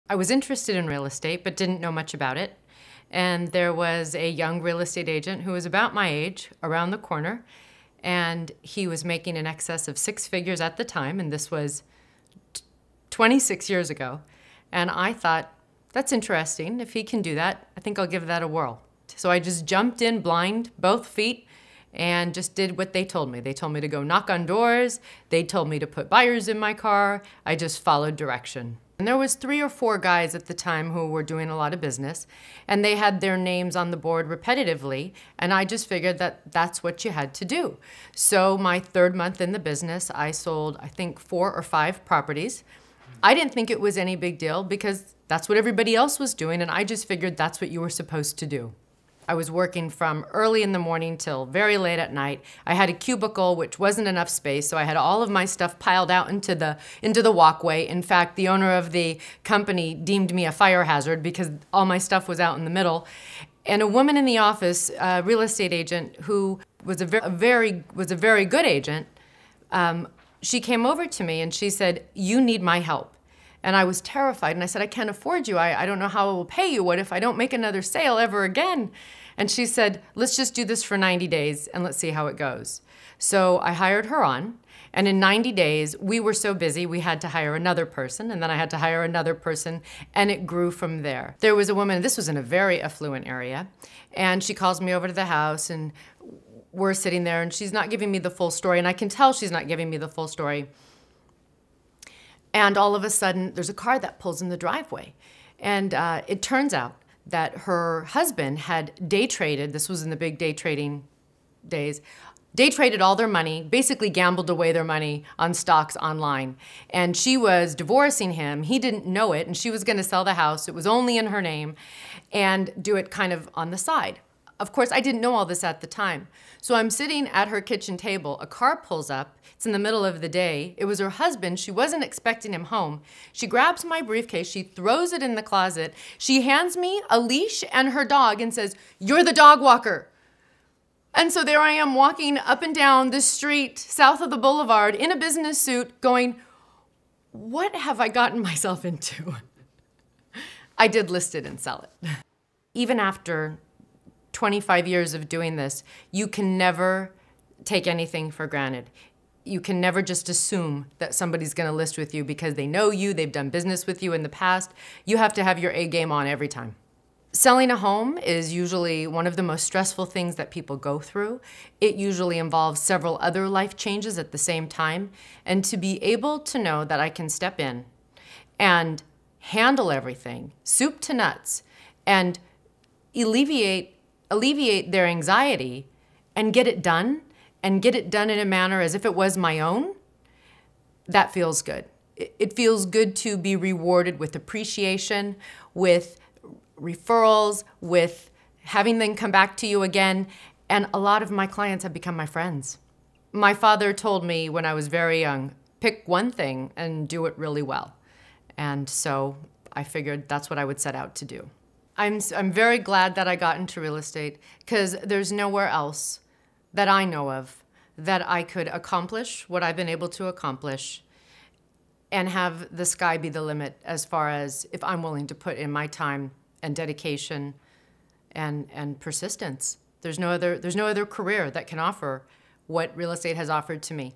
I was interested in real estate, but didn't know much about it. And there was a young real estate agent who was about my age, around the corner, and he was making in excess of 6 figures at the time, and this was 26 years ago. And I thought, that's interesting. If he can do that, I think I'll give that a whirl. So I just jumped in blind, both feet, and just did what they told me. They told me to go knock on doors. They told me to put buyers in my car. I just followed direction. And there was 3 or 4 guys at the time who were doing a lot of business, and they had their names on the board repetitively, and I just figured that that's what you had to do. So my 3rd month in the business, I sold, I think, 4 or 5 properties. I didn't think it was any big deal because that's what everybody else was doing, and I just figured that's what you were supposed to do. I was working from early in the morning till very late at night. I had a cubicle which wasn't enough space, so I had all of my stuff piled out into the walkway. In fact, the owner of the company deemed me a fire hazard because all my stuff was out in the middle. And a woman in the office, a real estate agent who was a very good agent, she came over to me and she said, "You need my help." And I was terrified, and I said, "I can't afford you. I don't know how I will pay you. What if I don't make another sale ever again?" And she said, "Let's just do this for 90 days and let's see how it goes." So I hired her on, and in 90 days, we were so busy we had to hire another person, and then I had to hire another person, and it grew from there. There was a woman, this was in a very affluent area, and she calls me over to the house, and we're sitting there, and she's not giving me the full story, and I can tell she's not giving me the full story. And all of a sudden, there's a car that pulls in the driveway. And it turns out that her husband had day traded, this was in the big day trading days, day traded all their money, basically gambled away their money on stocks online. And she was divorcing him. He didn't know it, and she was going to sell the house. It was only in her name, and do it kind of on the side. Of course, I didn't know all this at the time. So I'm sitting at her kitchen table. A car pulls up. It's in the middle of the day. It was her husband. She wasn't expecting him home. She grabs my briefcase. She throws it in the closet. She hands me a leash and her dog and says, "You're the dog walker." And so there I am walking up and down the street south of the boulevard in a business suit going, what have I gotten myself into? I did list it and sell it. Even after 25 years of doing this, you can never take anything for granted. You can never just assume that somebody's going to list with you because they know you, they've done business with you in the past. You have to have your A game on every time. Selling a home is usually one of the most stressful things that people go through. It usually involves several other life changes at the same time. And to be able to know that I can step in and handle everything, soup to nuts, and alleviate their anxiety and get it done in a manner as if it was my own, that feels good. It feels good to be rewarded with appreciation, with referrals, with having them come back to you again, and a lot of my clients have become my friends. My father told me when I was very young, pick one thing and do it really well. And so I figured that's what I would set out to do. I'm very glad that I got into real estate because there's nowhere else that I know of that I could accomplish what I've been able to accomplish and have the sky be the limit as far as if I'm willing to put in my time and dedication and persistence. There's no other career that can offer what real estate has offered to me.